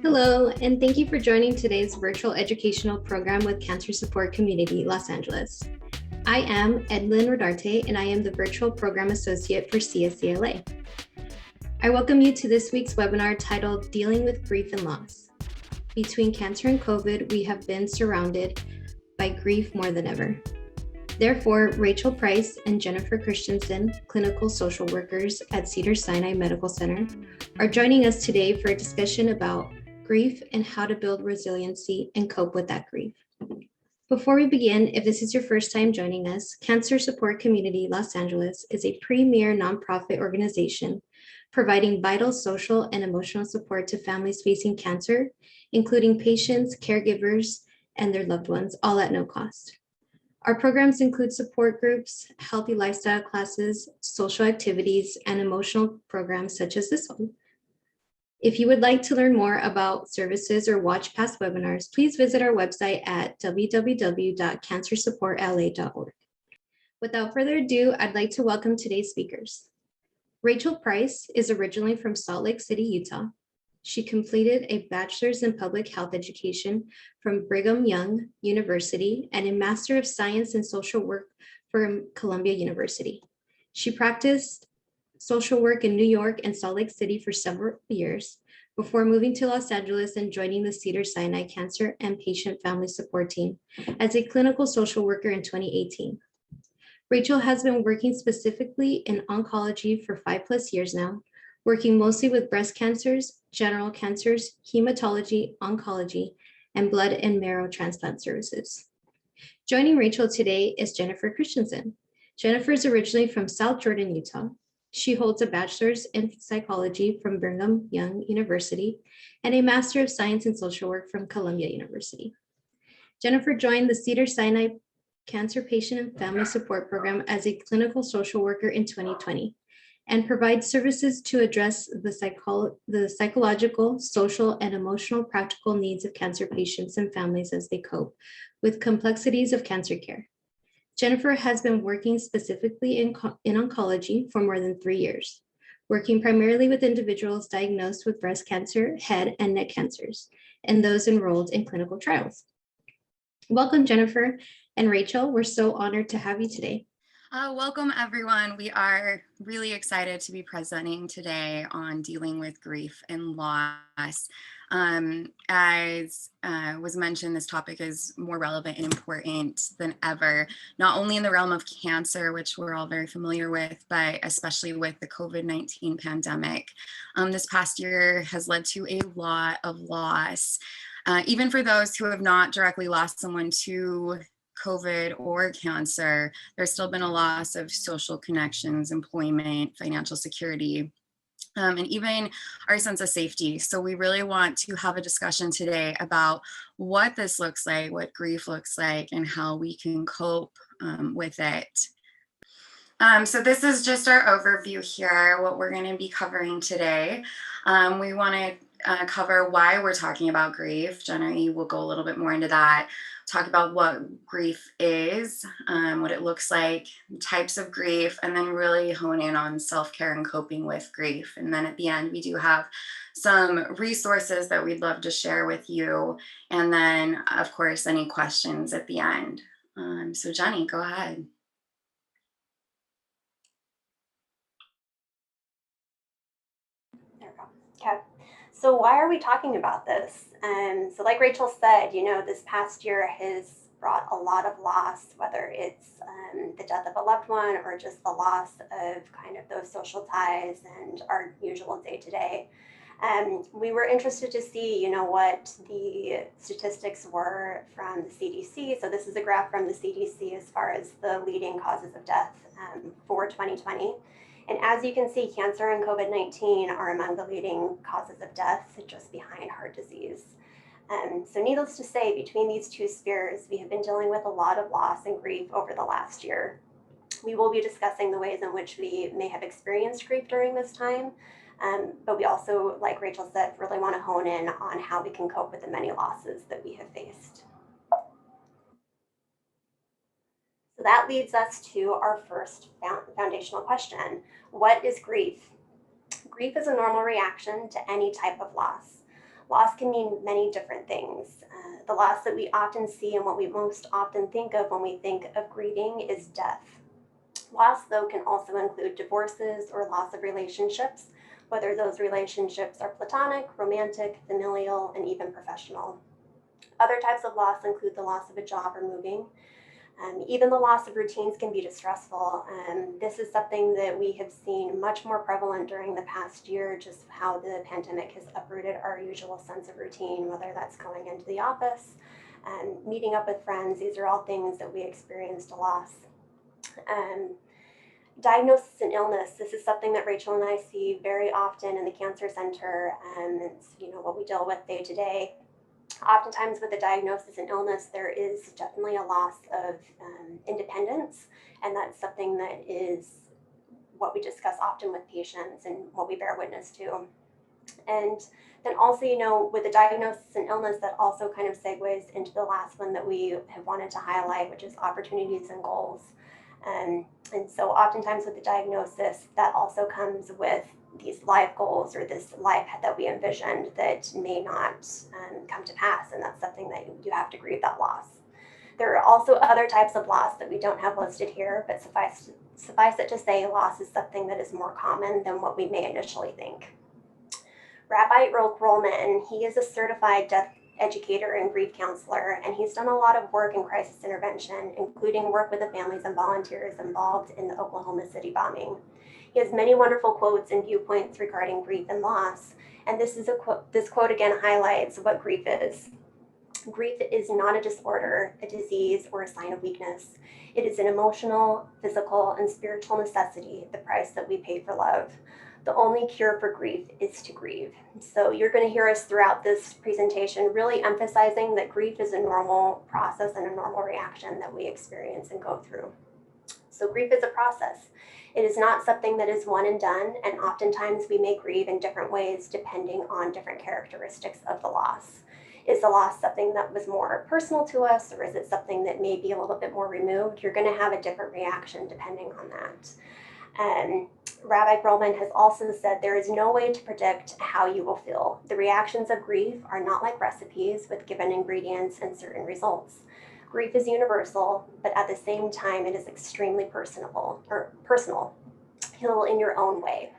Hello, and thank you for joining today's virtual educational program with Cancer Support Community, Los Angeles. I am Edlyn Rodarte, and I am the Virtual Program Associate for CSCLA. I welcome you to this week's webinar titled Dealing with Grief and Loss. Between cancer and COVID, we have been surrounded by grief more than ever. Therefore, Rachel Price and Jennifer Christensen, clinical social workers at Cedars-Sinai Medical Center, are joining us today for a discussion about grief and how to build resiliency and cope with that grief. Before we begin, if this is your first time joining us, Cancer Support Community Los Angeles is a premier nonprofit organization providing vital social and emotional support to families facing cancer, including patients, caregivers, and their loved ones, all at no cost. Our programs include support groups, healthy lifestyle classes, social activities, and emotional programs such as this one. If you would like to learn more about services or watch past webinars, please visit our website at www.cancersupportla.org. Without further ado, I'd like to welcome today's speakers. Rachel Price is originally from Salt Lake City, Utah. She completed a bachelor's in public health education from Brigham Young University and a Master of Science in Social Work from Columbia University. She practiced social work in New York and Salt Lake City for several years before moving to Los Angeles and joining the Cedars-Sinai Cancer and Patient Family Support Team as a clinical social worker in 2018. Rachel has been working specifically in oncology for 5+ years now, working mostly with breast cancers, general cancers, hematology, oncology, and blood and marrow transplant services. Joining Rachel today is Jennifer Christensen. Jennifer is originally from South Jordan, Utah. She holds a bachelor's in psychology from Brigham Young University and a Master of Science in Social Work from Columbia University. Jennifer joined the Cedars-Sinai Cancer Patient and Family Support Program as a clinical social worker in 2020 and provides services to address the psychological, social, and emotional practical needs of cancer patients and families as they cope with complexities of cancer care. Jennifer has been working specifically in oncology for more than 3 years, working primarily with individuals diagnosed with breast cancer, head and neck cancers, and those enrolled in clinical trials. Welcome, Jennifer and Rachel. We're so honored to have you today. Welcome, everyone. We are really excited to be presenting today on dealing with grief and loss. As was mentioned, this topic is more relevant and important than ever, not only in the realm of cancer, which we're all very familiar with, but especially with the COVID-19 pandemic. This past year has led to a lot of loss, even for those who have not directly lost someone to COVID or cancer. There's still been a loss of social connections, employment, financial security, and even our sense of safety. So we really want to have a discussion today about what this looks like, what grief looks like, and how we can cope with it. So this is just our overview here, what we're going to be covering today. We want to cover why we're talking about grief. Jenny will go a little bit more into that, talk about what grief is, what it looks like, types of grief, and then really hone in on self-care and coping with grief. And then at the end, we do have some resources that we'd love to share with you. And then, of course, any questions at the end. So Jenny, go ahead. There we go. Okay. So why are we talking about this? So like Rachel said, this past year has brought a lot of loss, whether it's the death of a loved one or just the loss of kind of those social ties and our usual day-to-day. We were interested to see, what the statistics were from the CDC. So this is a graph from the CDC as far as the leading causes of death for 2020. And as you can see, cancer and COVID-19 are among the leading causes of death, just behind heart disease. So needless to say, between these two spheres, we have been dealing with a lot of loss and grief over the last year. We will be discussing the ways in which we may have experienced grief during this time, but we also, like Rachel said, really want to hone in on how we can cope with the many losses that we have faced. So that leads us to our first foundational question. What is grief? Grief is a normal reaction to any type of loss. Loss can mean many different things. The loss that we often see and what we most often think of when we think of grieving is death. Loss, though, can also include divorces or loss of relationships, whether those relationships are platonic, romantic, familial, and even professional. Other types of loss include the loss of a job or moving. Even the loss of routines can be distressful. This is something that we have seen much more prevalent during the past year, just how the pandemic has uprooted our usual sense of routine, whether that's going into the office, meeting up with friends. These are all things that we experienced a loss. Diagnosis and illness. This is something that Rachel and I see very often in the Cancer Center, and it's what we deal with day to day. Oftentimes with a diagnosis and illness, there is definitely a loss of independence, and that's something that is what we discuss often with patients and what we bear witness to. And then also, with the diagnosis and illness, that also kind of segues into the last one that we have wanted to highlight, which is opportunities and goals. And so oftentimes with the diagnosis, that also comes with these life goals or this life that we envisioned that may not come to pass. And that's something that you have to grieve that loss. There are also other types of loss that we don't have listed here, but suffice it to say, loss is something that is more common than what we may initially think. Rabbi Rollman, he is a certified death educator and grief counselor, and he's done a lot of work in crisis intervention, including work with the families and volunteers involved in the Oklahoma City bombing. He has many wonderful quotes and viewpoints regarding grief and loss, and this quote again highlights what grief is. Grief is not a disorder, a disease, or a sign of weakness. It is an emotional, physical, and spiritual necessity, the price that we pay for love. The only cure for grief is to grieve. So you're going to hear us throughout this presentation really emphasizing that grief is a normal process and a normal reaction that we experience and go through. So grief is a process. It is not something that is one and done, and oftentimes we may grieve in different ways depending on different characteristics of the loss. Is the loss something that was more personal to us, or is it something that may be a little bit more removed? You're going to have a different reaction depending on that. Rabbi Grolman has also said there is no way to predict how you will feel. The reactions of grief are not like recipes with given ingredients and certain results. Grief is universal, but at the same time, it is extremely personal. Heal in your own way.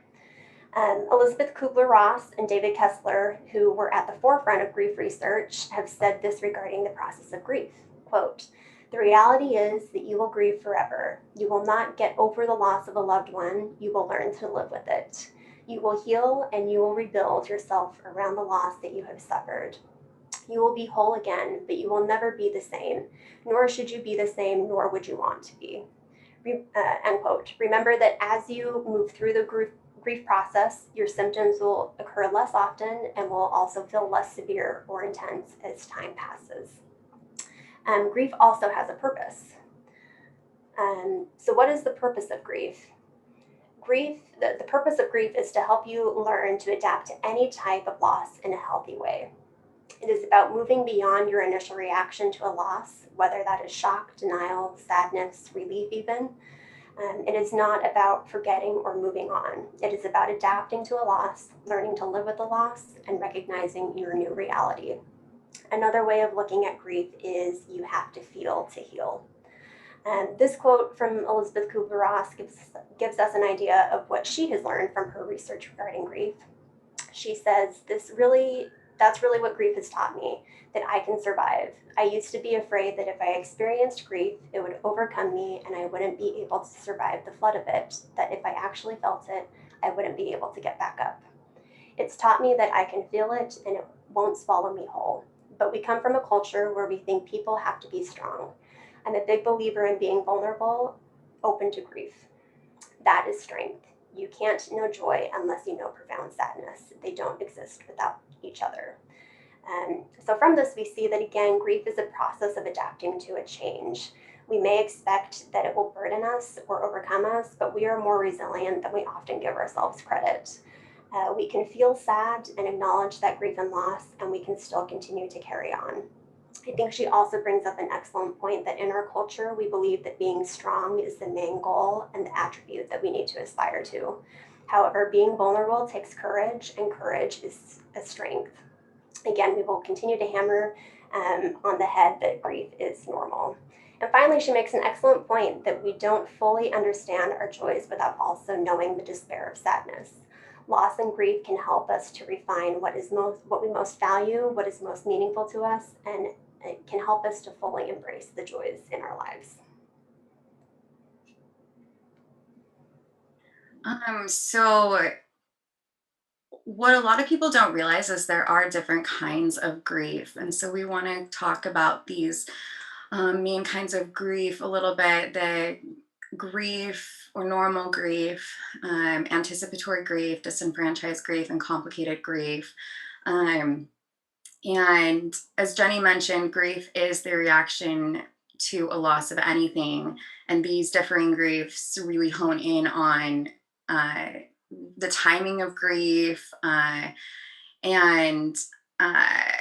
Elizabeth Kubler-Ross and David Kessler, who were at the forefront of grief research, have said this regarding the process of grief. Quote, "The reality is that you will grieve forever. You will not get over the loss of a loved one. You will learn to live with it. You will heal and you will rebuild yourself around the loss that you have suffered. You will be whole again, but you will never be the same, nor should you be the same, nor would you want to be." End quote. Remember that as you move through the grief process, your symptoms will occur less often and will also feel less severe or intense as time passes. Grief also has a purpose. So what is the purpose of grief? The purpose of grief is to help you learn to adapt to any type of loss in a healthy way. It is about moving beyond your initial reaction to a loss, whether that is shock, denial, sadness, relief even. It is not about forgetting or moving on. It is about adapting to a loss, learning to live with the loss, and recognizing your new reality. Another way of looking at grief is you have to feel to heal. This quote from Elizabeth Kubler-Ross gives us an idea of what she has learned from her research regarding grief. She says, that's really what grief has taught me, that I can survive. I used to be afraid that if I experienced grief, it would overcome me and I wouldn't be able to survive the flood of it, that if I actually felt it, I wouldn't be able to get back up. It's taught me that I can feel it and it won't swallow me whole. But we come from a culture where we think people have to be strong. I'm a big believer in being vulnerable, open to grief. That is strength. You can't know joy unless you know profound sadness. They don't exist without each other. So from this, we see that, again, grief is a process of adapting to a change. We may expect that it will burden us or overcome us, but we are more resilient than we often give ourselves credit. We can feel sad and acknowledge that grief and loss, and we can still continue to carry on. I think she also brings up an excellent point that in our culture, we believe that being strong is the main goal and the attribute that we need to aspire to. However, being vulnerable takes courage, and courage is a strength. Again, we will continue to hammer on the head that grief is normal. And finally, she makes an excellent point that we don't fully understand our joys without also knowing the despair of sadness. Loss and grief can help us to refine what we most value, what is most meaningful to us, and it can help us to fully embrace the joys in our lives. So what a lot of people don't realize is there are different kinds of grief. And so we want to talk about these main kinds of grief a little bit: the grief or normal grief, anticipatory grief, disenfranchised grief, and complicated grief. Um, and as Jenny mentioned, grief is the reaction to a loss of anything. And these differing griefs really hone in on uh, the timing of grief, and uh,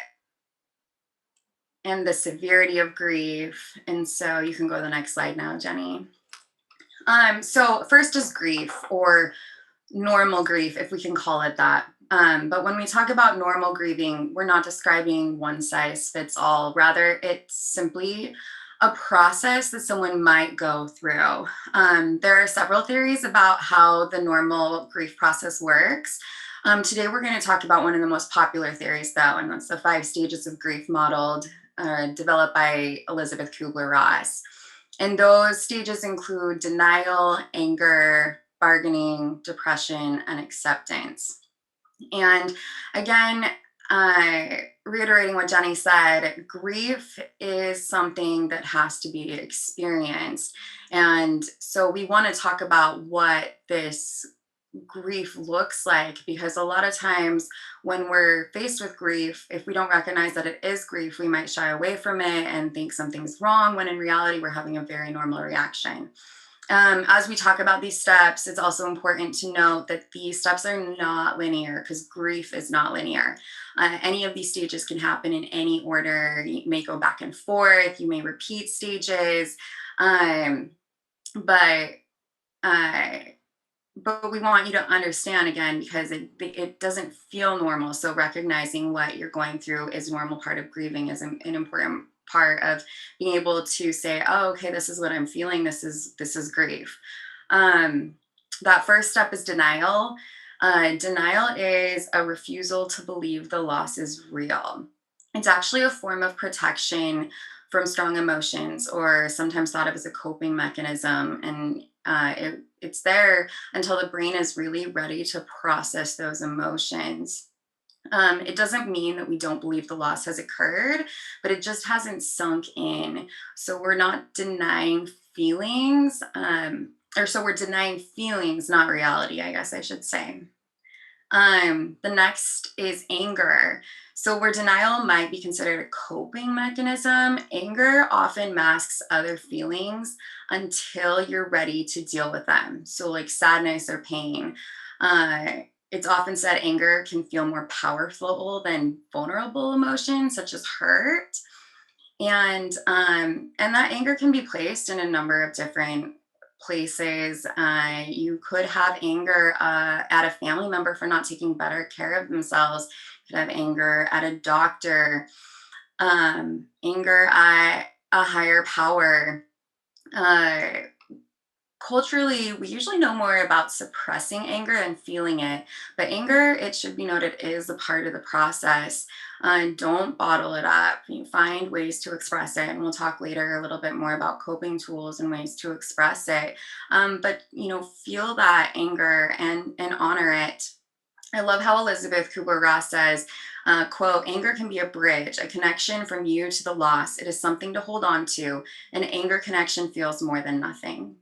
and the severity of grief. And so you can go to the next slide now, Jenny. So first is grief, or normal grief, if we can call it that. But when we talk about normal grieving, we're not describing one size fits all. Rather, it's simply a process that someone might go through. There are several theories about how the normal grief process works. Today, we're going to talk about one of the most popular theories, though, and that's the 5 stages of grief modeled, developed by Elizabeth Kubler-Ross. And those stages include denial, anger, bargaining, depression, and acceptance. And again, reiterating what Jenny said, grief is something that has to be experienced. And so we want to talk about what this grief looks like, because a lot of times when we're faced with grief, if we don't recognize that it is grief, we might shy away from it and think something's wrong, when in reality we're having a very normal reaction. As we talk about these steps, it's also important to note that these steps are not linear, because grief is not linear. Any of these stages can happen in any order. You may go back and forth, you may repeat stages, but we want you to understand, again, because it doesn't feel normal. So recognizing what you're going through is a normal part of grieving, is an important part of being able to say, oh, okay, this is what I'm feeling. This is grief. That first step is denial. Denial is a refusal to believe the loss is real. It's actually a form of protection from strong emotions, or sometimes thought of as a coping mechanism. And it's there until the brain is really ready to process those emotions. It doesn't mean that we don't believe the loss has occurred, but it just hasn't sunk in. So we're not denying feelings, so we're denying feelings, not reality, I guess I should say. The next is anger. So where denial might be considered a coping mechanism, anger often masks other feelings until you're ready to deal with them. So like sadness or pain. It's often said anger can feel more powerful than vulnerable emotions, such as hurt. And that anger can be placed in a number of different places. You could have anger at a family member for not taking better care of themselves. You could have anger at a doctor, anger at a higher power. Culturally, we usually know more about suppressing anger and feeling it, but anger, it should be noted, is a part of the process. Don't bottle it up. You find ways to express it, and we'll talk later a little bit more about coping tools and ways to express it. But feel that anger and honor it. I love how Elizabeth Kubler-Ross says, quote, anger can be a bridge, a connection from you to the loss. It is something to hold on to. An anger connection feels more than nothing.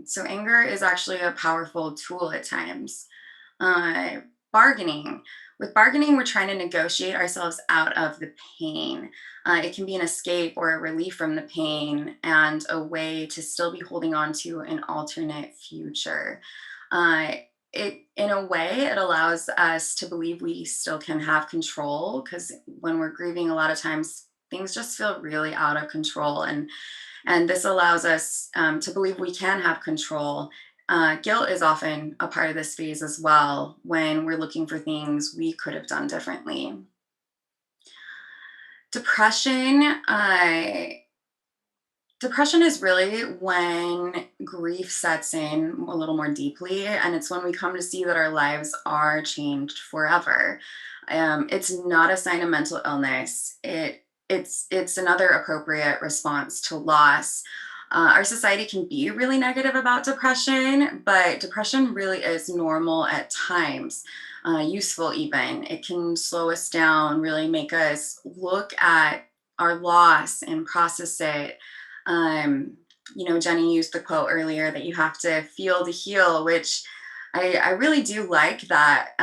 So anger is actually a powerful tool at times. Bargaining. With bargaining, we're trying to negotiate ourselves out of the pain. It can be an escape or a relief from the pain and a way to still be holding on to an alternate future. Uh, in a way, it allows us to believe we still can have control, because when we're grieving, a lot of times things just feel really out of control, and this allows us to believe we can have control. Guilt is often a part of this phase as well, when we're looking for things we could have done differently. Depression. Depression is really when grief sets in a little more deeply, and it's when we come to see that our lives are changed forever. It's not a sign of mental illness. It's another appropriate response to loss. Our society can be really negative about depression, but depression really is normal at times, useful even. It can slow us down, really make us look at our loss and process it. um, Jenny used the quote earlier that you have to feel to heal, which I really do like that,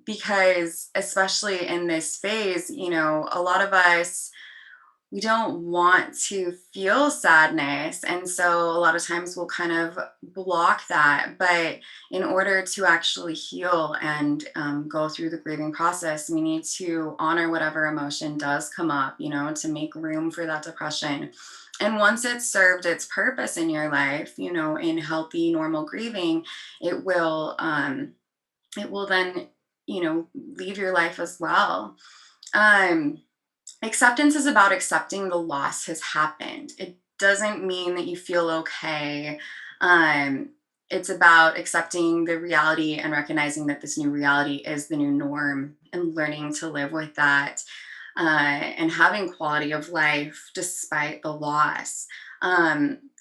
because especially in this phase, a lot of us, we don't want to feel sadness. And so a lot of times we'll kind of block that. But in order to actually heal and go through the grieving process, we need to honor whatever emotion does come up, to make room for that depression. And once it's served its purpose in your life, in healthy, normal grieving, it will, then, leave your life as well. Um, Acceptance is about accepting the loss has happened. It doesn't mean that you feel okay. Um, it's about accepting the reality and recognizing that this new reality is the new norm, and learning to live with that, and having quality of life despite the loss.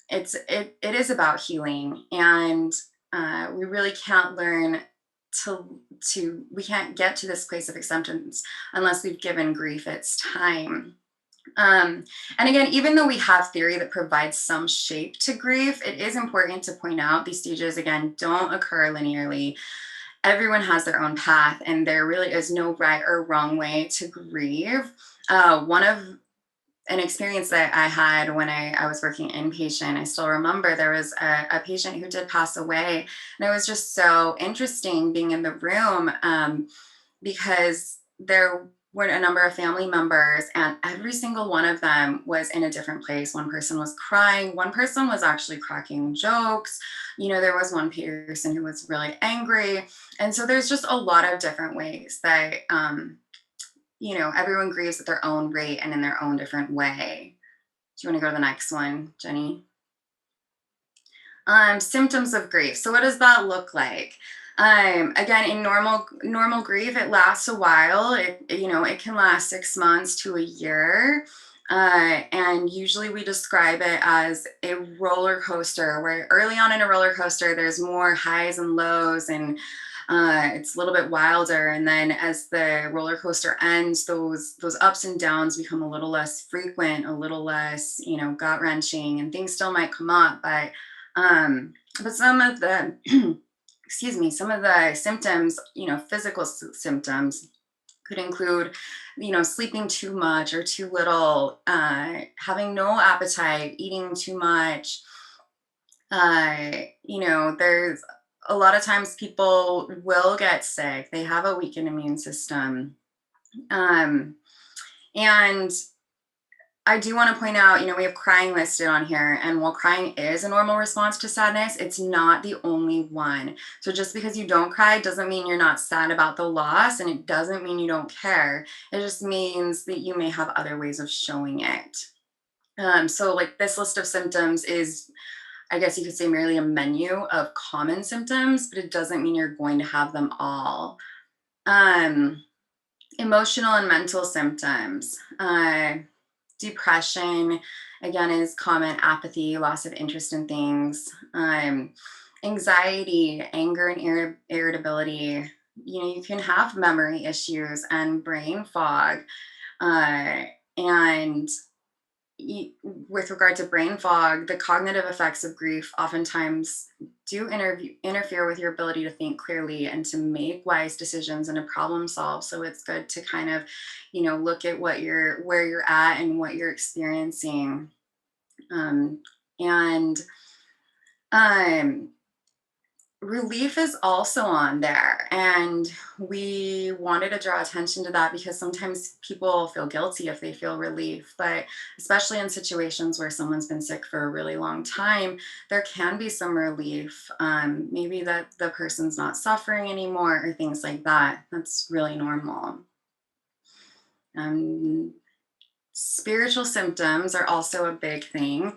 It is about healing, and we really can't learn we can't get to this place of acceptance unless we've given grief its time. And again, even though we have theory that provides some shape to grief, it is important to point out these stages, again, don't occur linearly. Everyone has their own path, and there really is no right or wrong way to grieve. One of an experience that I had when I was working inpatient, I still remember there was a patient who did pass away. And it was just so interesting being in the room, because there were a number of family members, and every single one of them was in a different place. One person was crying. One person was actually cracking jokes. There was one person who was really angry. And so there's just a lot of different ways that, everyone grieves at their own rate and in their own different way. Do you want to go to the next one, Jenny? Symptoms of grief. So what does that look like? Again, in normal grief, it lasts a while. It can last 6 months to a year. And usually we describe it as a roller coaster, where early on in a roller coaster, there's more highs and lows, and it's a little bit wilder. And then as the roller coaster ends, those ups and downs become a little less frequent, a little less, gut wrenching, and things still might come up. But some of the, some of the symptoms, physical symptoms could include, sleeping too much or too little, having no appetite, eating too much. There's a lot of times people will get sick. They have a weakened immune system. And I do want to point out, we have crying listed on here, and while crying is a normal response to sadness, it's not the only one. So just because you don't cry doesn't mean you're not sad about the loss, and it doesn't mean you don't care. It just means that you may have other ways of showing it. So like this list of symptoms is, I guess you could say, merely a menu of common symptoms, but it doesn't mean you're going to have them all. Emotional and mental symptoms. Depression, again, is common. Apathy, loss of interest in things. Anxiety, anger, and irritability. You can have memory issues and brain fog. And with regard to brain fog, the cognitive effects of grief oftentimes do interfere with your ability to think clearly and to make wise decisions and to problem solve. So it's good to kind of, look at where you're at and what you're experiencing. And relief is also on there, and we wanted to draw attention to that because sometimes people feel guilty if they feel relief, but especially in situations where someone's been sick for a really long time, there can be some relief. Maybe that the person's not suffering anymore or things like that. That's really normal. Spiritual symptoms are also a big thing.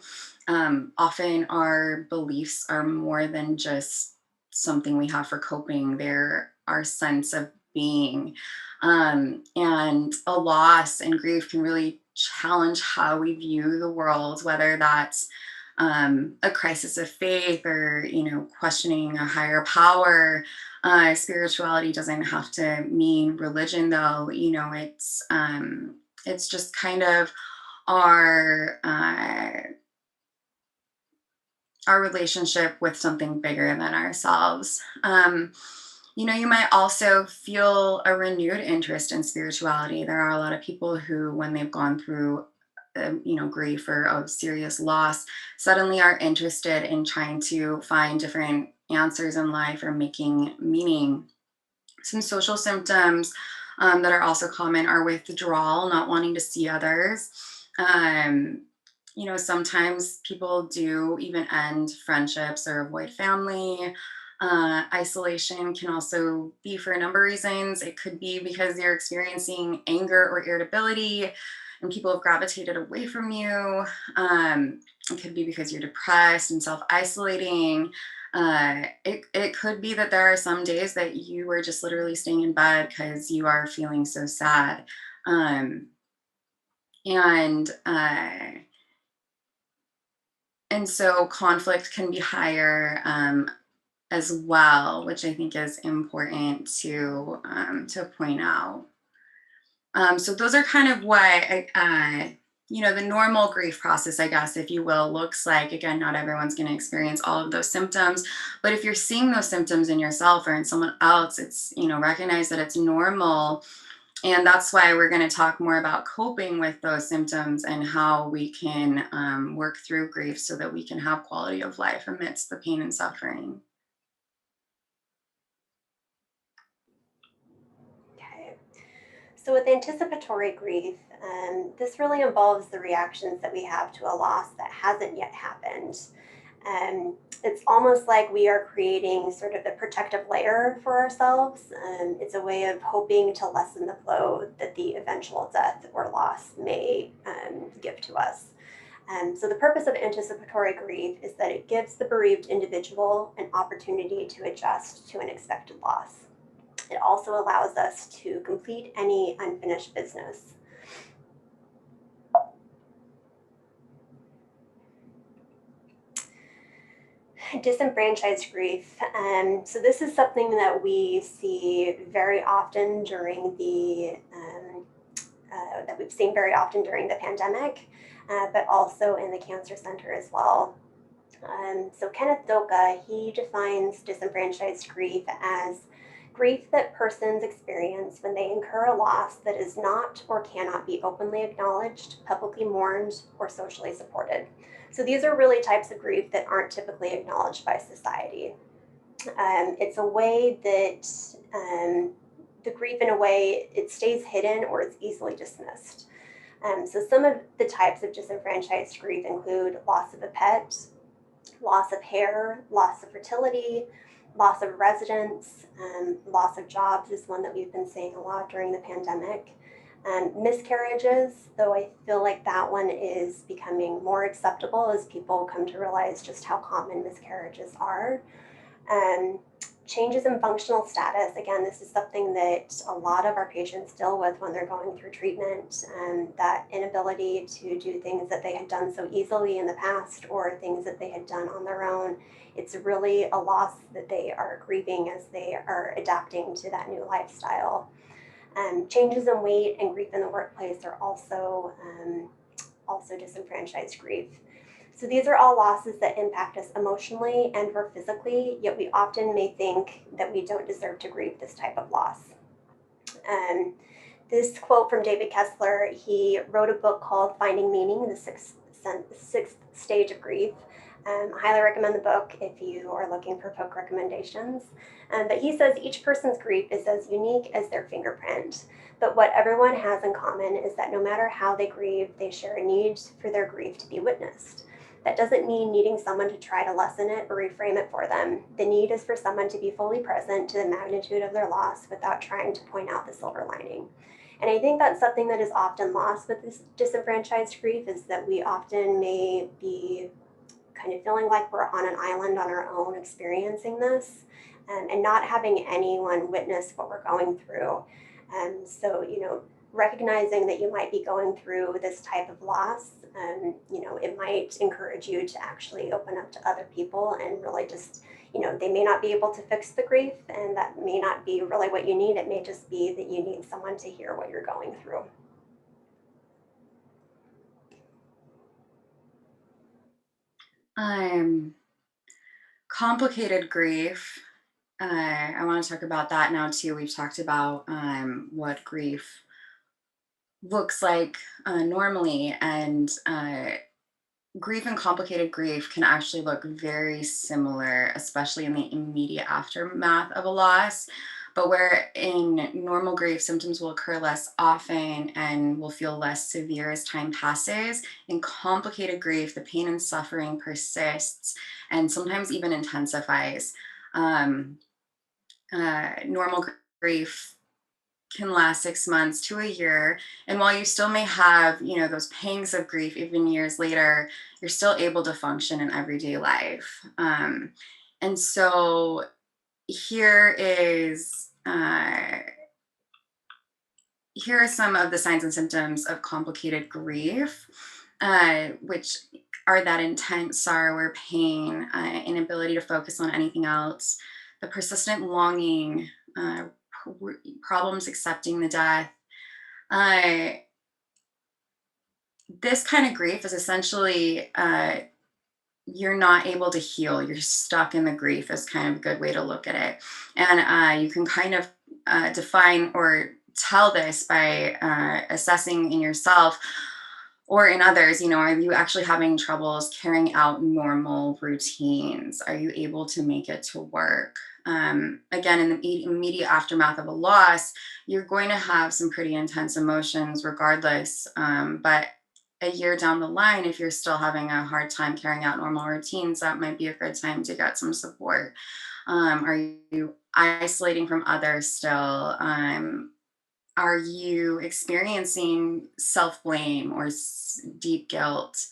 Often our beliefs are more than just something we have for coping, they're our sense of being. And a loss and grief can really challenge how we view the world, whether that's a crisis of faith or, questioning a higher power. Spirituality doesn't have to mean religion, though. It's just kind of our relationship with something bigger than ourselves. You might also feel a renewed interest in spirituality. There are a lot of people who, when they've gone through, grief or a serious loss, suddenly are interested in trying to find different answers in life or making meaning. Some social symptoms that are also common are withdrawal, not wanting to see others. Sometimes people do even end friendships or avoid family. Isolation can also be for a number of reasons. It could be because you're experiencing anger or irritability and people have gravitated away from you. It could be because you're depressed and self-isolating. It could be that there are some days that you are just literally staying in bed because you are feeling so sad. And so conflict can be higher as well, which I think is important to point out. So those are kind of what the normal grief process, I guess, if you will, looks like. Again, not everyone's going to experience all of those symptoms, but if you're seeing those symptoms in yourself or in someone else, it's, recognize that it's normal. And that's why we're going to talk more about coping with those symptoms and how we can work through grief so that we can have quality of life amidst the pain and suffering. Okay. So with anticipatory grief, this really involves the reactions that we have to a loss that hasn't yet happened. It's almost like we are creating sort of the protective layer for ourselves. It's a way of hoping to lessen the blow that the eventual death or loss may give to us. So the purpose of anticipatory grief is that it gives the bereaved individual an opportunity to adjust to an expected loss. It also allows us to complete any unfinished business. Disenfranchised grief. So this is something that we see very often during that we've seen very often during the pandemic, but also in the Cancer Center as well. So Kenneth Doka, he defines disenfranchised grief as grief that persons experience when they incur a loss that is not or cannot be openly acknowledged, publicly mourned, or socially supported. So these are really types of grief that aren't typically acknowledged by society. It's a way that the grief, in a way, it stays hidden or is easily dismissed. So some of the types of disenfranchised grief include loss of a pet, loss of hair, loss of fertility, loss of residence, loss of jobs is one that we've been seeing a lot during the pandemic. Miscarriages, though I feel like that one is becoming more acceptable as people come to realize just how common miscarriages are. Changes in functional status, again, this is something that a lot of our patients deal with when they're going through treatment, and that inability to do things that they had done so easily in the past or things that they had done on their own. It's really a loss that they are grieving as they are adapting to that new lifestyle. Changes in weight and grief in the workplace are also also disenfranchised grief. So these are all losses that impact us emotionally and or physically, yet we often may think that we don't deserve to grieve this type of loss. This quote from David Kessler, he wrote a book called Finding Meaning, the sixth stage of grief. I highly recommend the book if you are looking for book recommendations. But he says each person's grief is as unique as their fingerprint. But what everyone has in common is that no matter how they grieve, they share a need for their grief to be witnessed. That doesn't mean needing someone to try to lessen it or reframe it for them. The need is for someone to be fully present to the magnitude of their loss without trying to point out the silver lining. And I think that's something that is often lost with this disenfranchised grief, is that we often may be kind of feeling like we're on an island on our own experiencing this, and not having anyone witness what we're going through. So, recognizing that you might be going through this type of loss, it might encourage you to actually open up to other people and really just, they may not be able to fix the grief, and that may not be really what you need. It may just be that you need someone to hear what you're going through. Complicated grief. I want to talk about that now too. We've talked about what grief looks like normally, and grief and complicated grief can actually look very similar, especially in the immediate aftermath of a loss. But where in normal grief, symptoms will occur less often and will feel less severe as time passes. In complicated grief, the pain and suffering persists and sometimes even intensifies. Normal grief can last 6 months to a year. And while you still may have, those pangs of grief even years later, you're still able to function in everyday life. And so here are some of the signs and symptoms of complicated grief, which are that intense sorrow or pain, inability to focus on anything else, the persistent longing, problems accepting the death. This kind of grief is essentially you're not able to heal. You're stuck in the grief is kind of a good way to look at it. And you can kind of define or tell this by assessing in yourself or in others, are you actually having troubles carrying out normal routines? Are you able to make it to work? Again, in the immediate aftermath of a loss, you're going to have some pretty intense emotions regardless. But a year down the line, if you're still having a hard time carrying out normal routines, that might be a good time to get some support. Are you isolating from others still? Are you experiencing self-blame or deep guilt?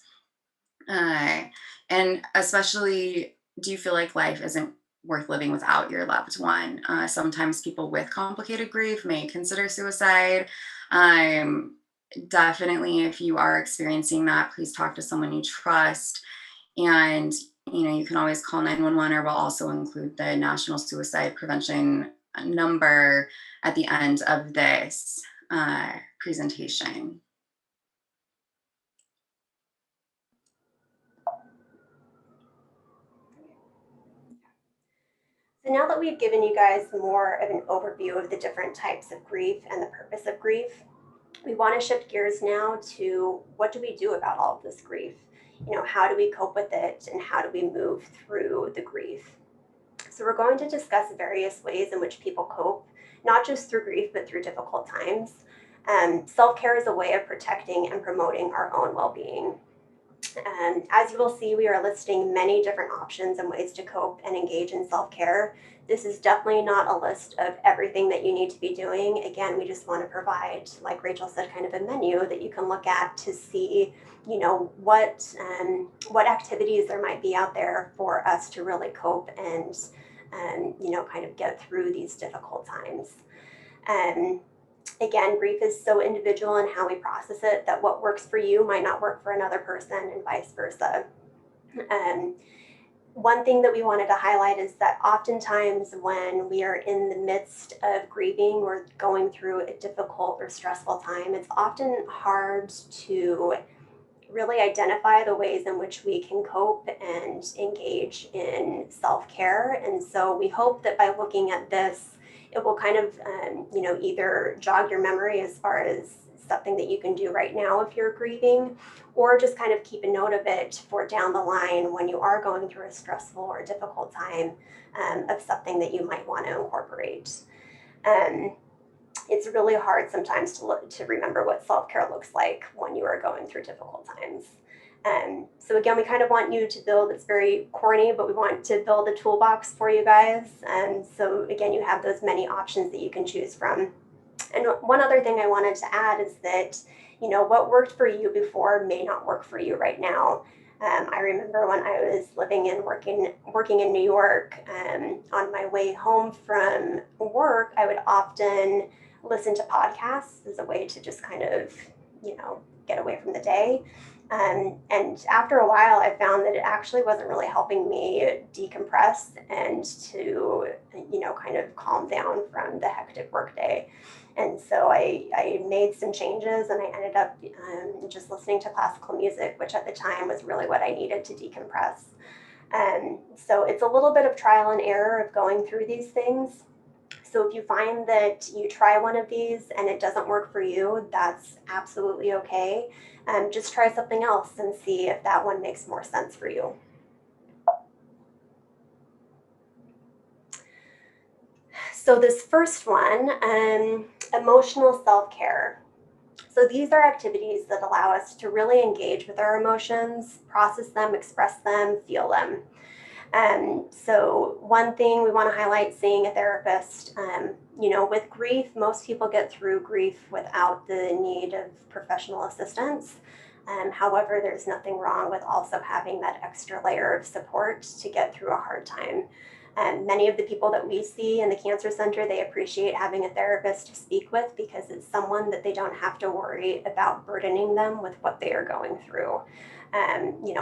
And especially, do you feel like life isn't worth living without your loved one? Sometimes people with complicated grief may consider suicide. Definitely, if you are experiencing that, please talk to someone you trust. And, you can always call 911, or we'll also include the National Suicide Prevention number at the end of this presentation. So now that we've given you guys more of an overview of the different types of grief and the purpose of grief, we want to shift gears now to what do we do about all of this grief? How do we cope with it, and how do we move through the grief? So we're going to discuss various ways in which people cope, not just through grief, but through difficult times. Self-care is a way of protecting and promoting our own well-being. As you will see, we are listing many different options and ways to cope and engage in self-care. This is definitely not a list of everything that you need to be doing. Again, we just want to provide, like Rachel said, kind of a menu that you can look at to see, what activities there might be out there for us to really cope and kind of get through these difficult times. Again, grief is so individual in how we process it that what works for you might not work for another person, and vice versa. One thing that we wanted to highlight is that oftentimes when we are in the midst of grieving or going through a difficult or stressful time, it's often hard to really identify the ways in which we can cope and engage in self-care. And so we hope that by looking at this, it will kind of, either jog your memory as far as something that you can do right now if you're grieving, or just kind of keep a note of it for down the line when you are going through a stressful or difficult time, of something that you might want to incorporate. It's really hard sometimes to remember what self-care looks like when you are going through difficult times. So again, we kind of want you to build, it's very corny, but we want to build a toolbox for you guys. And so again, you have those many options that you can choose from. And one other thing I wanted to add is that, what worked for you before may not work for you right now. I remember when I was living and working in New York, on my way home from work, I would often listen to podcasts as a way to just kind of, get away from the day. And after a while, I found that it actually wasn't really helping me decompress and to, kind of calm down from the hectic workday. And so I made some changes, and I ended up just listening to classical music, which at the time was really what I needed to decompress. So it's a little bit of trial and error of going through these things. So if you find that you try one of these and it doesn't work for you, that's absolutely okay. Just try something else and see if that one makes more sense for you. So this first one, emotional self-care. So these are activities that allow us to really engage with our emotions, process them, express them, feel them. So one thing we want to highlight, seeing a therapist. With grief, most people get through grief without the need of professional assistance. However, there's nothing wrong with also having that extra layer of support to get through a hard time. Many of the people that we see in the Cancer Center, they appreciate having a therapist to speak with because it's someone that they don't have to worry about burdening them with what they are going through.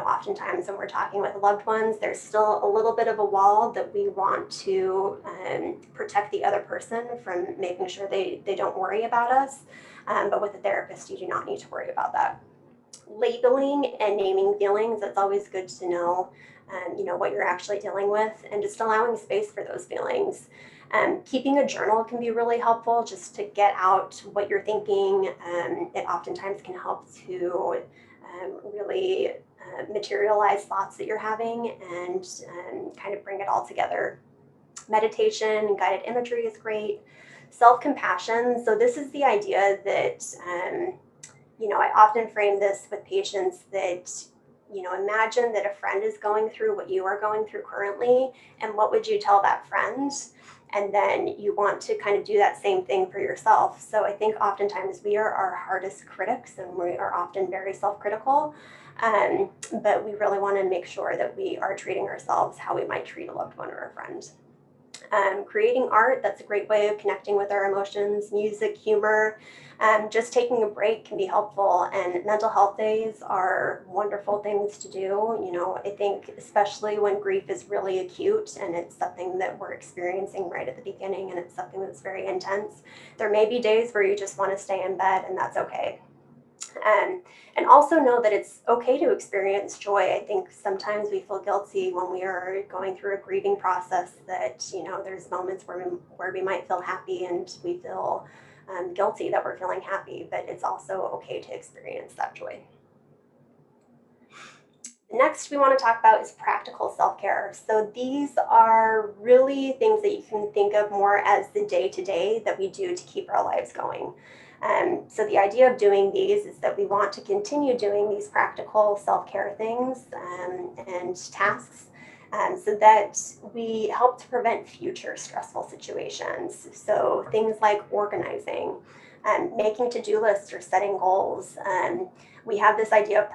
Oftentimes when we're talking with loved ones, there's still a little bit of a wall that we want to protect the other person from making sure they don't worry about us. But with a therapist, you do not need to worry about that. Labeling and naming feelings, it's always good to know, what you're actually dealing with, and just allowing space for those feelings. Keeping a journal can be really helpful just to get out what you're thinking. It oftentimes can help to really materialize thoughts that you're having and kind of bring it all together. Meditation and guided imagery is great. Self-compassion. So this is the idea that, I often frame this with patients that, imagine that a friend is going through what you are going through currently, and what would you tell that friend? And then you want to kind of do that same thing for yourself. So I think oftentimes we are our hardest critics, and we are often very self-critical. But we really want to make sure that we are treating ourselves how we might treat a loved one or a friend. Creating art, that's a great way of connecting with our emotions. Music, humor, just taking a break can be helpful. And mental health days are wonderful things to do. I think especially when grief is really acute and it's something that we're experiencing right at the beginning and it's something that's very intense, there may be days where you just want to stay in bed, and that's okay. And also know that it's okay to experience joy. I think sometimes we feel guilty when we are going through a grieving process that, there's moments where we might feel happy and we feel guilty that we're feeling happy, but it's also okay to experience that joy. Next, we want to talk about is practical self-care. So these are really things that you can think of more as the day-to-day that we do to keep our lives going. So the idea of doing these is that we want to continue doing these practical self-care things and tasks so that we help to prevent future stressful situations. So things like organizing, making to-do lists or setting goals. We have this idea of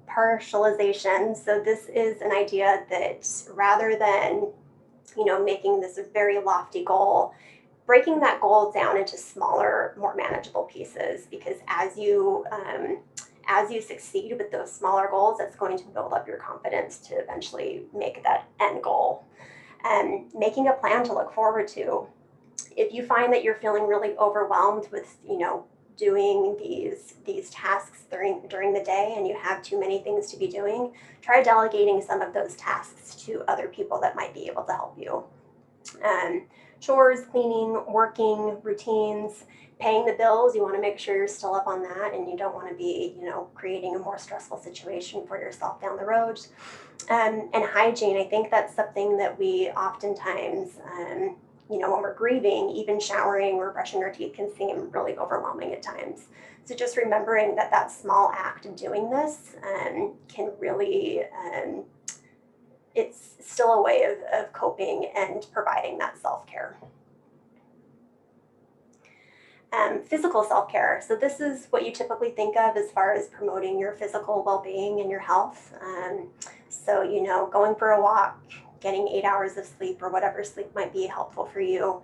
partialization. So this is an idea that rather than, making this a very lofty goal, breaking that goal down into smaller, more manageable pieces, because as you succeed with those smaller goals, that's going to build up your confidence to eventually make that end goal. Making a plan to look forward to. If you find that you're feeling really overwhelmed with, doing these tasks during the day and you have too many things to be doing, try delegating some of those tasks to other people that might be able to help you. Chores, cleaning, working, routines, paying the bills, you want to make sure you're still up on that and you don't want to be, creating a more stressful situation for yourself down the road. And hygiene, I think that's something that we oftentimes, when we're grieving, even showering or brushing our teeth can seem really overwhelming at times. So just remembering that small act of doing this can really, it's still a way of coping and providing that self-care. Physical self-care. So this is what you typically think of as far as promoting your physical well-being and your health. So, going for a walk, getting 8 hours of sleep or whatever sleep might be helpful for you.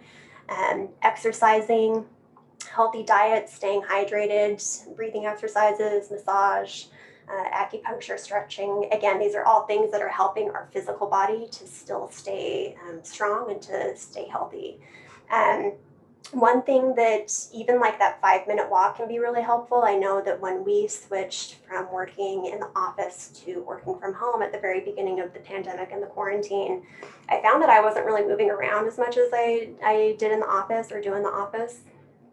Exercising, healthy diet, staying hydrated, breathing exercises, massage, acupuncture, stretching. Again, these are all things that are helping our physical body to still stay strong and to stay healthy. One thing that even like that 5-minute walk can be really helpful. I know that when we switched from working in the office to working from home at the very beginning of the pandemic and the quarantine, I found that I wasn't really moving around as much as I did in the office or do in the office.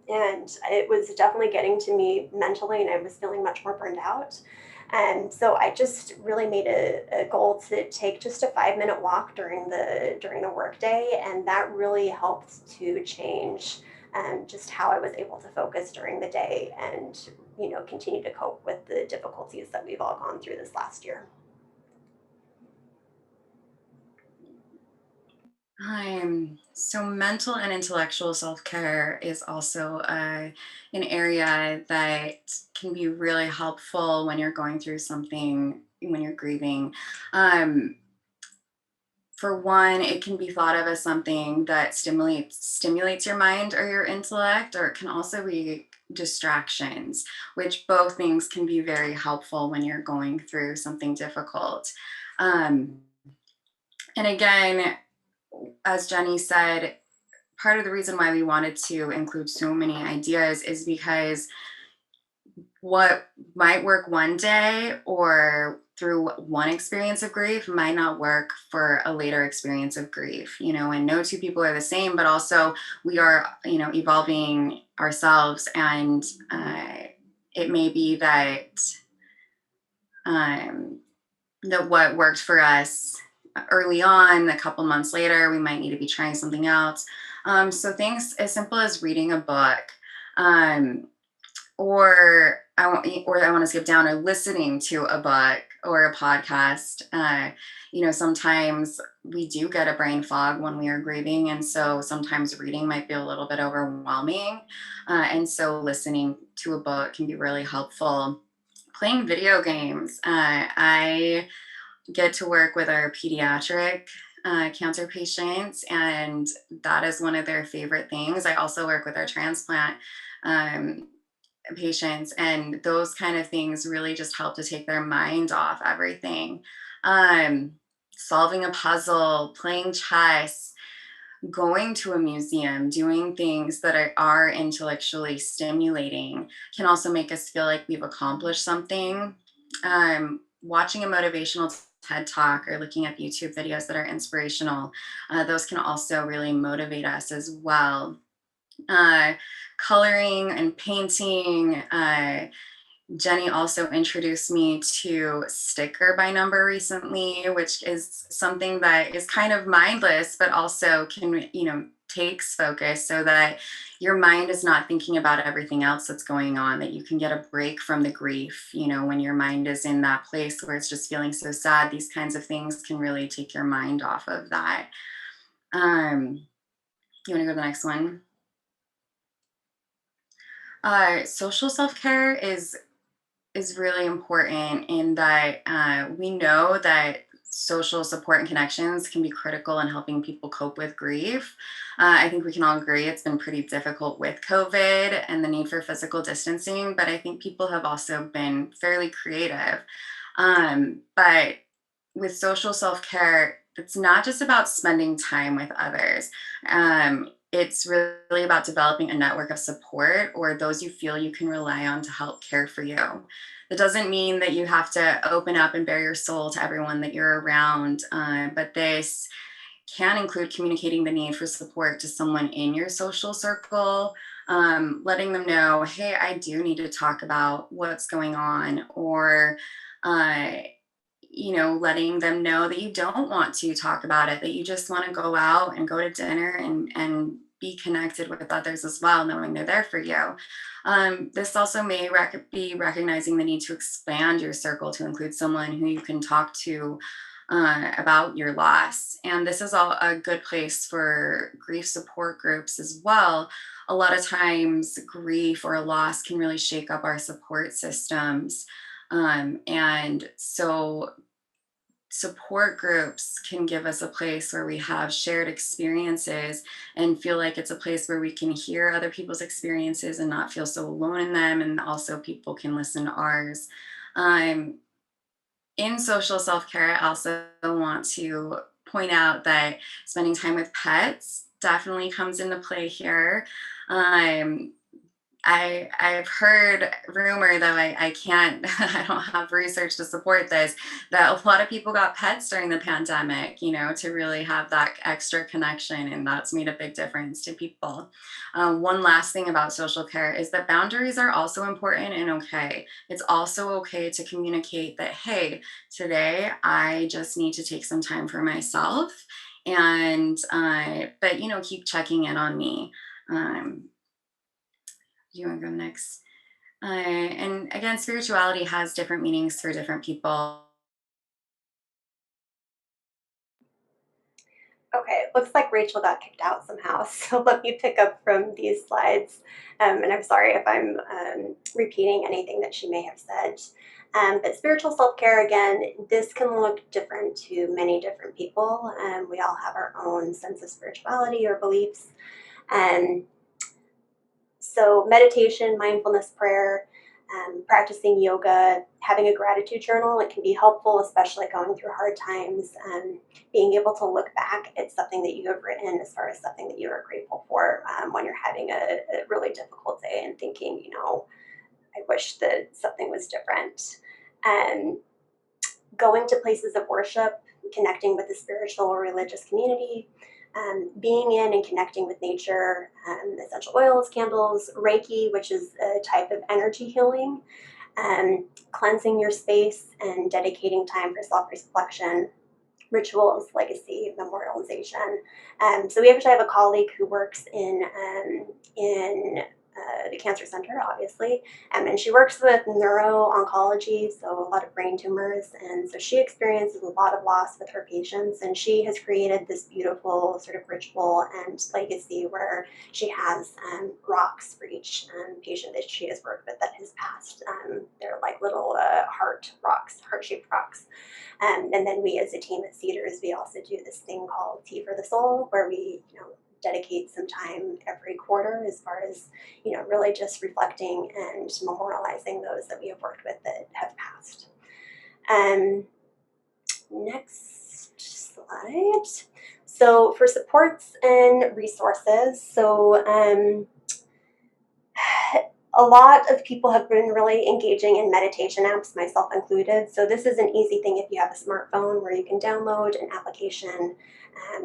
And it was definitely getting to me mentally and I was feeling much more burned out. And so I just really made a goal to take just a 5-minute walk during the workday, and that really helped to change just how I was able to focus during the day and continue to cope with the difficulties that we've all gone through this last year. So mental and intellectual self-care is also an area that can be really helpful when you're going through something, when you're grieving. For one, it can be thought of as something that stimulates your mind or your intellect, or it can also be distractions, which both things can be very helpful when you're going through something difficult. And again, as Jenny said, part of the reason why we wanted to include so many ideas is because what might work one day or through one experience of grief might not work for a later experience of grief, and no two people are the same, but also we are, evolving ourselves, and it may be that that what worked for us early on, a couple months later, we might need to be trying something else. So things as simple as reading a book, or I want to skip down, or listening to a book or a podcast. Sometimes we do get a brain fog when we are grieving, and so sometimes reading might be a little bit overwhelming. And so listening to a book can be really helpful. Playing video games. I get to work with our pediatric cancer patients, and that is one of their favorite things. I also work with our transplant patients, and those kind of things really just help to take their mind off everything. Solving a puzzle, playing chess, going to a museum, doing things that are intellectually stimulating can also make us feel like we've accomplished something. Watching a motivational TED Talk or looking at YouTube videos that are inspirational, those can also really motivate us as well. Coloring and painting. Jenny also introduced me to sticker by number recently, which is something that is kind of mindless, but also can, takes focus so that your mind is not thinking about everything else that's going on, that you can get a break from the grief. When your mind is in that place where it's just feeling so sad, these kinds of things can really take your mind off of that. You want to go to the next one? Social self-care is really important in that we know that social support and connections can be critical in helping people cope with grief. I think we can all agree it's been pretty difficult with COVID and the need for physical distancing, but I think people have also been fairly creative. But with social self-care, it's not just about spending time with others. it's really about developing a network of support or those you feel you can rely on to help care for you. That doesn't mean that you have to open up and bare your soul to everyone that you're around, but this can include communicating the need for support to someone in your social circle, letting them know, hey, I do need to talk about what's going on, or uh, letting them know that you don't want to talk about it, that you just want to go out and go to dinner and be connected with others as well, knowing they're there for you. This also may be recognizing the need to expand your circle to include someone who you can talk to about your loss. And this is all a good place for grief support groups as well. A lot of times, grief or a loss can really shake up our support systems. And so support groups can give us a place where we have shared experiences and feel like it's a place where we can hear other people's experiences and not feel so alone in them. And also, people can listen to ours. Um, in social self care, I also want to point out that spending time with pets definitely comes into play here. Um, I've heard rumor, though I can't, I don't have research to support this, that a lot of people got pets during the pandemic, to really have that extra connection, and that's made a big difference to people. One last thing about social care is that boundaries are also important and okay. It's also okay to communicate that, hey, today I just need to take some time for myself, and but keep checking in on me. Um, do you want to go next? And again, spirituality has different meanings for different people. Okay, it looks like Rachel got kicked out somehow, so let me pick up from these slides. And I'm sorry if I'm repeating anything that she may have said. But spiritual self-care, again, this can look different to many different people. We all have our own sense of spirituality or beliefs. Um, so meditation, mindfulness, prayer, practicing yoga, having a gratitude journal, it can be helpful, especially going through hard times. Being able to look back at something that you have written as far as something that you are grateful for when you're having a really difficult day and thinking, I wish that something was different. Um, Going to places of worship, connecting with the spiritual or religious community, being in and connecting with nature, essential oils, candles, Reiki, which is a type of energy healing, cleansing your space and dedicating time for self-reflection, rituals, legacy, memorialization. So we actually have a colleague who works in the cancer center, obviously, and she works with neuro-oncology, so a lot of brain tumors, and so she experiences a lot of loss with her patients, and she has created this beautiful sort of ritual and legacy where she has rocks for each patient that she has worked with that has passed. They're like little heart-shaped rocks. And then we as a team at Cedars, we also do this thing called Tea for the Soul, where we, dedicate some time every quarter as far as, really just reflecting and memorializing those that we have worked with that have passed. Next slide. So for supports and resources, a lot of people have been really engaging in meditation apps, myself included. So this is an easy thing if you have a smartphone where you can download an application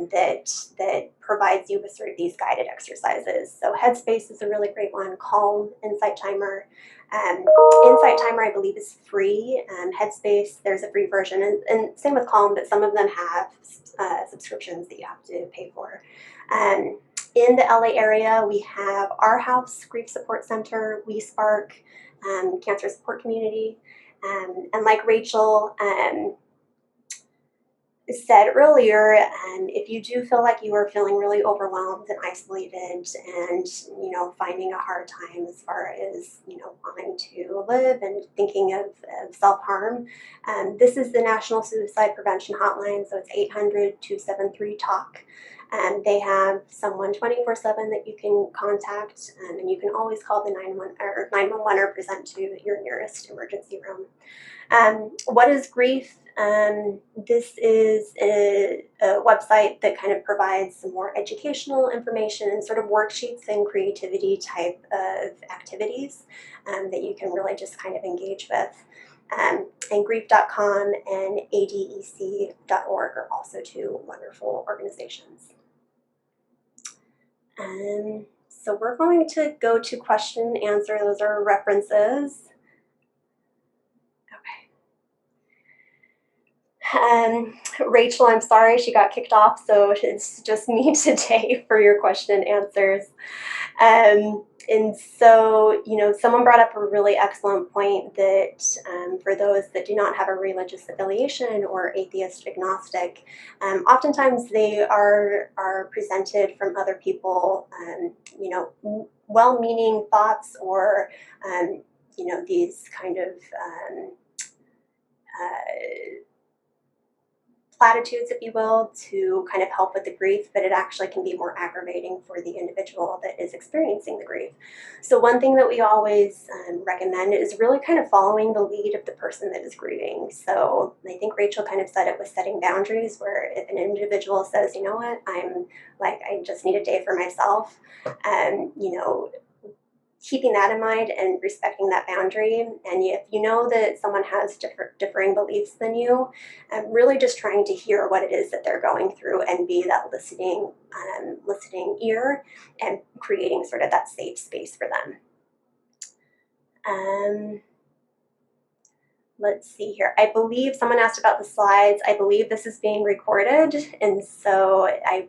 that provides you with sort of these guided exercises. So Headspace is a really great one. Calm, Insight Timer. Insight Timer, I believe, is free. Headspace, there's a free version, and same with Calm, but some of them have subscriptions that you have to pay for. In the LA area, we have Our House Grief Support Center, We Spark, Cancer Support Community, and like Rachel said earlier, if you do feel like you are feeling really overwhelmed and isolated and, finding a hard time as far as, wanting to live and thinking of self-harm, this is the National Suicide Prevention Hotline, so it's 800-273-TALK. They have someone 24/7 that you can contact, and you can always call the 911 or present to your nearest emergency room. What is grief? This is a website that kind of provides some more educational information and sort of worksheets and creativity type of activities that you can really just kind of engage with. And grieve.com and adec.org are also two wonderful organizations. So we're going to go to question and answer. Those are references. Rachel, I'm sorry she got kicked off, so it's just me today for your question and answers. And so, someone brought up a really excellent point that for those that do not have a religious affiliation or atheist agnostic, oftentimes they are presented from other people, well-meaning thoughts or, these kind of platitudes, if you will, to kind of help with the grief, but it actually can be more aggravating for the individual that is experiencing the grief. So one thing that we always recommend is really kind of following the lead of the person that is grieving. So I think Rachel kind of said it was setting boundaries, where if an individual says, you know what, I just need a day for myself, keeping that in mind and respecting that boundary. And if you know that someone has differing beliefs than you, really just trying to hear what it is that they're going through and be that listening ear and creating sort of that safe space for them. Let's see here. I believe someone asked about the slides. I believe this is being recorded, and so I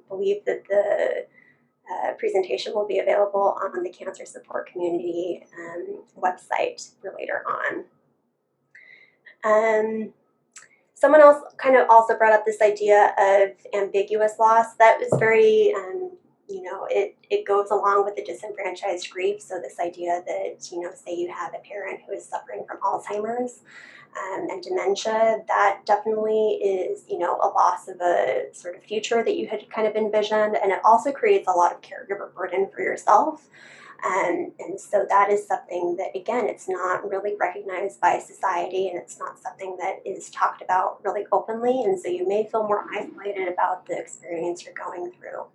believe that the presentation will be available on the Cancer Support Community website for later on. Someone else kind of also brought up this idea of ambiguous loss. That was very, it goes along with the disenfranchised grief. So this idea that, say you have a parent who is suffering from Alzheimer's and dementia, that definitely is, a loss of a sort of future that you had kind of envisioned. And it also creates a lot of caregiver burden for yourself. And so that is something that, again, it's not really recognized by society, and it's not something that is talked about really openly. And so you may feel more isolated about the experience you're going through.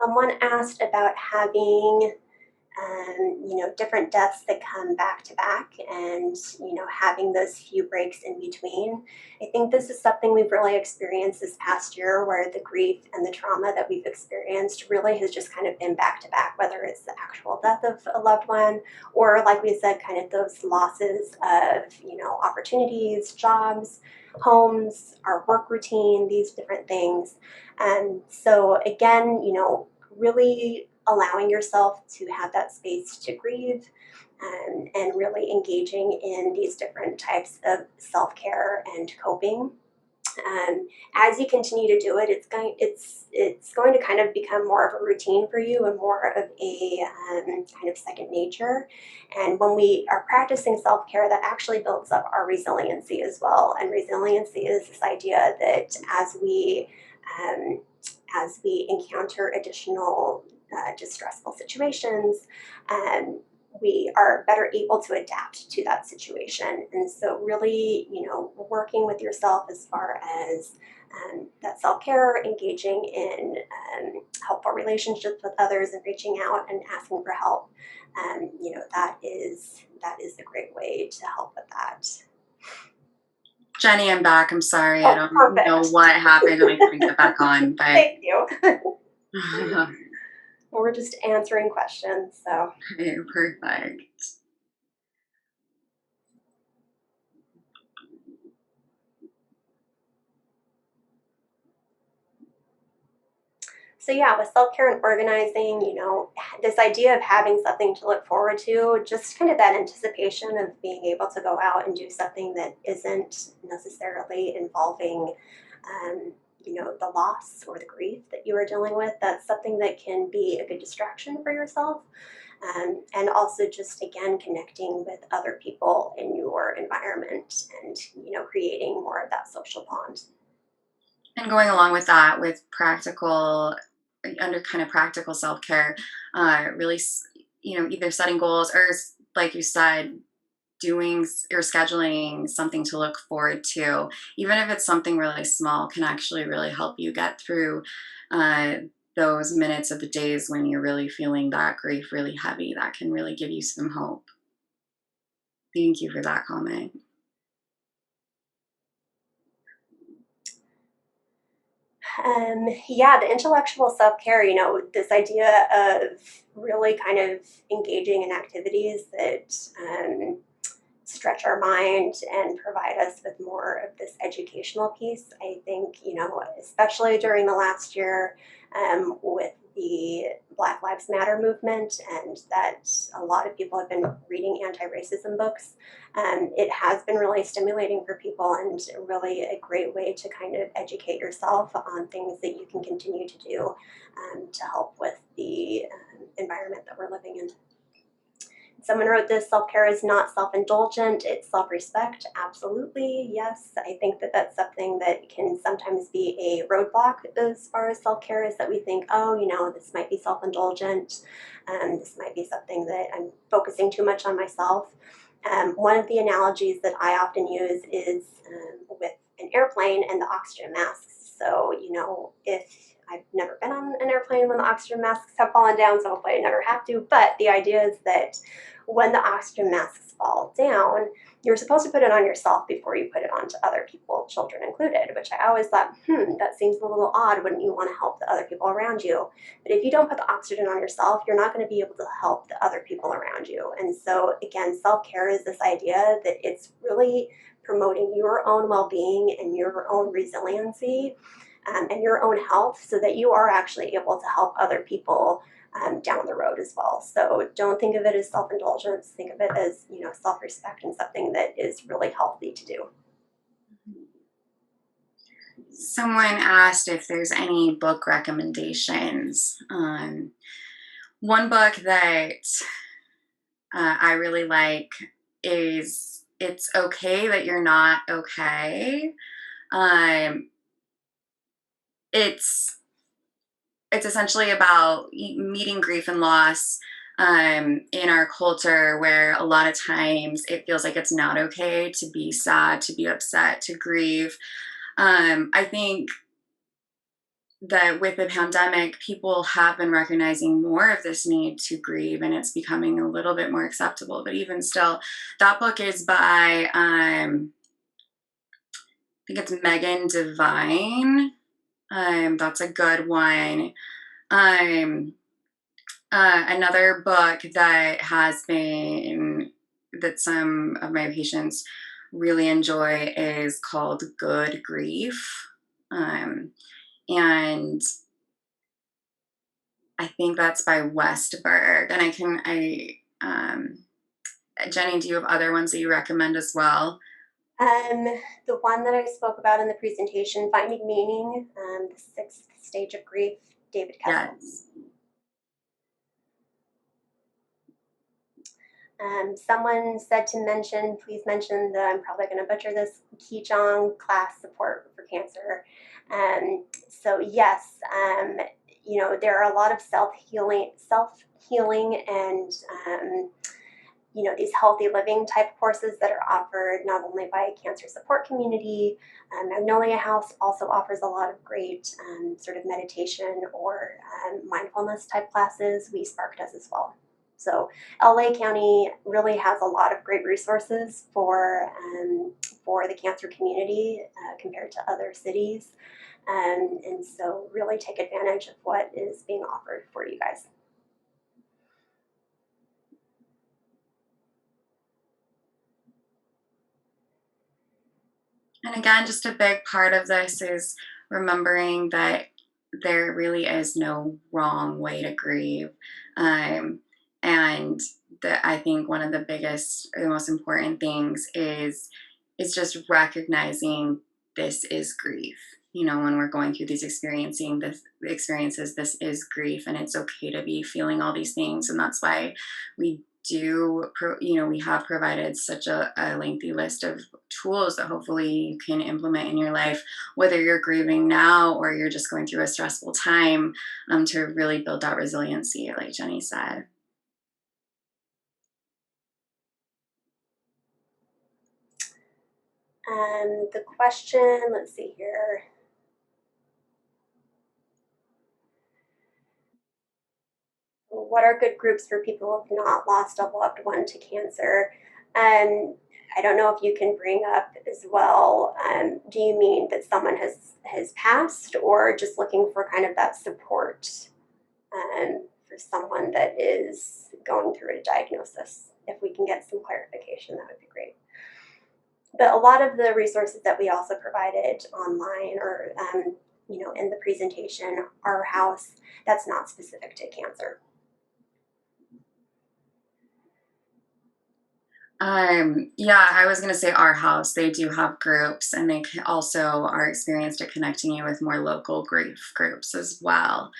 Someone asked about having, different deaths that come back to back and, having those few breaks in between. I think this is something we've really experienced this past year, where the grief and the trauma that we've experienced really has just kind of been back to back, whether it's the actual death of a loved one or, like we said, kind of those losses of, opportunities, jobs, homes, our work routine, these different things. And so again, really allowing yourself to have that space to grieve, and really engaging in these different types of self-care and coping. As you continue to do it, it's going to kind of become more of a routine for you and more of a kind of second nature. And when we are practicing self-care, that actually builds up our resiliency as well. And resiliency is this idea that as we encounter additional distressful situations, we are better able to adapt to that situation. And so really, working with yourself as far as that self-care, engaging in helpful relationships with others and reaching out and asking for help, that is a great way to help with that. Jenny, I'm back. I'm sorry. Oh, I don't perfect. know what happened and I couldn't get back on. But Thank you. We're just answering questions, so. Okay, perfect. So yeah, with self-care and organizing, this idea of having something to look forward to, just kind of that anticipation of being able to go out and do something that isn't necessarily involving, the loss or the grief that you are dealing with. That's something that can be a good distraction for yourself. And also just, again, connecting with other people in your environment and, creating more of that social bond. And going along with that, with practical under kind of practical self-care, really, either setting goals or, like you said, doing or scheduling something to look forward to, even if it's something really small, can actually really help you get through those minutes of the days when you're really feeling that grief really heavy. That can really give you some hope. Thank you for that comment. Yeah, the intellectual self-care, this idea of really kind of engaging in activities that stretch our mind and provide us with more of this educational piece. I think, especially during the last year with the Black Lives Matter movement, and that a lot of people have been reading anti-racism books. It has been really stimulating for people and really a great way to kind of educate yourself on things that you can continue to do to help with the environment that we're living in. Someone wrote this: self-care is not self-indulgent, it's self-respect. Absolutely, yes. I think that that's something that can sometimes be a roadblock as far as self-care, is that we think, oh, this might be self-indulgent, this might be something that I'm focusing too much on myself. One of the analogies that I often use is with an airplane and the oxygen masks. So, if I've never been on an airplane when the oxygen masks have fallen down, so hopefully I never have to. But the idea is that when the oxygen masks fall down, you're supposed to put it on yourself before you put it on to other people, children included, which I always thought, that seems a little odd. Wouldn't you want to help the other people around you? But if you don't put the oxygen on yourself, you're not going to be able to help the other people around you. And so again, self-care is this idea that it's really promoting your own well-being and your own resiliency and your own health, so that you are actually able to help other people down the road as well. So don't think of it as self-indulgence. Think of it as, self-respect and something that is really healthy to do. Someone asked if there's any book recommendations. One book that I really like is It's Okay That You're Not Okay. It's essentially about meeting grief and loss in our culture, where a lot of times it feels like it's not okay to be sad, to be upset, to grieve. I think that with the pandemic, people have been recognizing more of this need to grieve, and it's becoming a little bit more acceptable. But even still, that book is by, I think it's Megan Devine. That's a good one. Another book that some of my patients really enjoy is called Good Grief. And I think that's by Westberg. And Jenny, do you have other ones that you recommend as well? The one that I spoke about in the presentation, Finding Meaning, the 6th Stage of Grief, David Kessel. Yes. Someone said to please mention the, I'm probably going to butcher this, Kijong class support for cancer. So yes, there are a lot of self-healing and these healthy living type courses that are offered not only by a cancer support community. Magnolia House also offers a lot of great sort of meditation or mindfulness type classes. WeSpark does as well. So LA County really has a lot of great resources for the cancer community compared to other cities. And so really take advantage of what is being offered for you guys. And again, just a big part of this is remembering that there really is no wrong way to grieve. And that I think one of the biggest or the most important things is just recognizing this is grief. When we're going through these experiences, this is grief, and it's okay to be feeling all these things. And that's why we we have provided such a lengthy list of tools that hopefully you can implement in your life, whether you're grieving now or you're just going through a stressful time, to really build that resiliency, like Jenny said. The question, let's see here. What are good groups for people who have not lost a loved one to cancer? I don't know if you can bring up as well, do you mean that someone has passed, or just looking for kind of that support for someone that is going through a diagnosis? If we can get some clarification, that would be great. But a lot of the resources that we also provided online or in the presentation, Our House, that's not specific to cancer. Yeah, I was going to say Our House, they do have groups, and they also are experienced at connecting you with more local grief groups as well.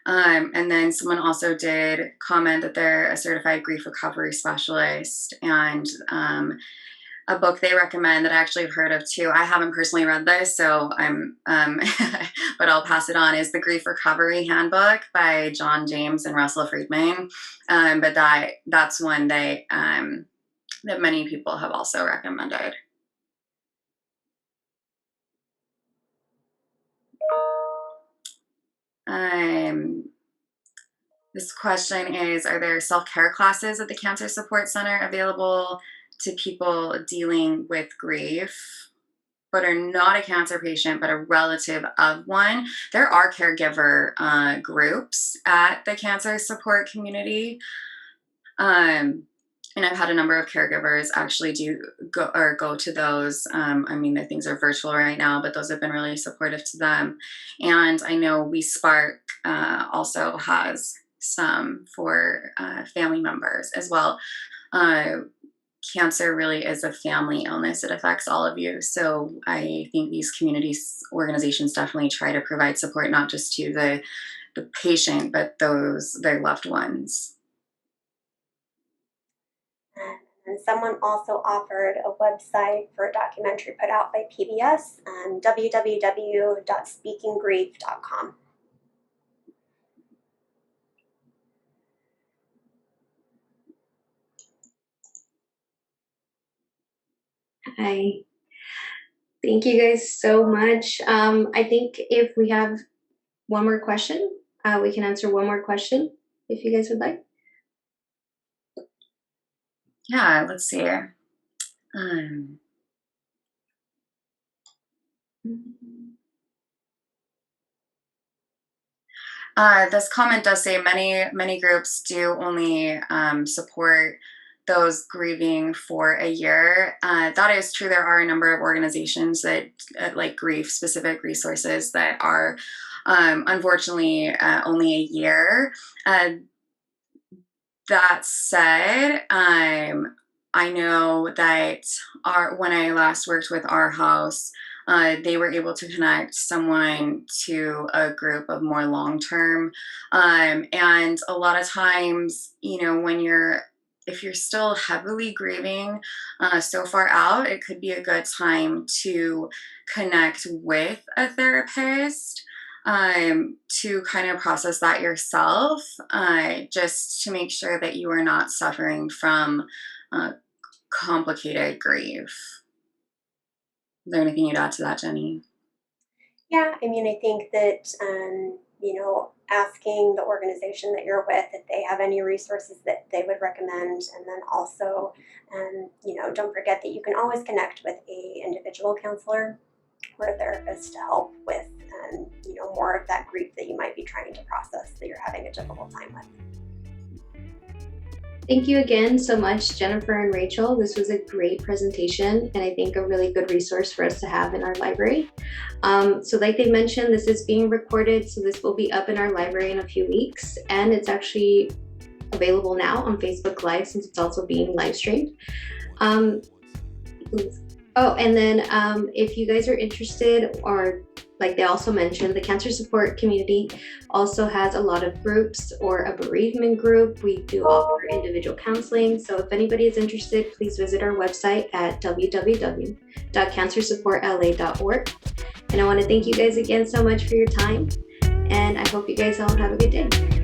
And then someone also did comment that they're a certified grief recovery specialist, and a book they recommend that I actually have heard of too. I haven't personally read this, so I'm, but I'll pass it on, is The Grief Recovery Handbook by John James and Russell Friedman. But that's one that many people have also recommended. This question is, are there self-care classes at the Cancer Support Center available to people dealing with grief, but are not a cancer patient, but a relative of one? There are caregiver groups at the cancer support community. And I've had a number of caregivers actually go to those. I mean, the things are virtual right now, but those have been really supportive to them. And I know We Spark also has some for family members as well. Cancer really is a family illness. It affects all of you. So I think these communities, organizations definitely try to provide support, not just to the patient, but their loved ones. And someone also offered a website for a documentary put out by PBS, www.speakinggrief.com. Hi. Thank you guys so much. I think if we have one more question, we can answer one more question if you guys would like. Yeah, let's see. This comment does say many groups do only support those grieving for a year. That is true. There are a number of organizations that like grief specific resources that are unfortunately only a year. That said, I know that when I last worked with Our House, they were able to connect someone to a group of more long-term. And a lot of times, if you're still heavily grieving so far out, it could be a good time to connect with a therapist to kind of process that yourself, just to make sure that you are not suffering from complicated grief. Is there anything you'd add to that, Jenny? Yeah, I mean, I think that, asking the organization that you're with if they have any resources that they would recommend. And then also, don't forget that you can always connect with a individual counselor or a therapist to help with, more of that grief that you might be trying to process that you're having a difficult time with. Thank you again so much, Jennifer and Rachel. This was a great presentation, and I think a really good resource for us to have in our library. So like they mentioned, this is being recorded, so this will be up in our library in a few weeks, and it's actually available now on Facebook Live since it's also being live streamed. Oh, and then if you guys are interested, or like they also mentioned, the cancer support community also has a lot of groups, or a bereavement group. We do offer individual counseling. So if anybody is interested, please visit our website at www.cancersupportla.org. And I want to thank you guys again so much for your time. And I hope you guys all have a good day.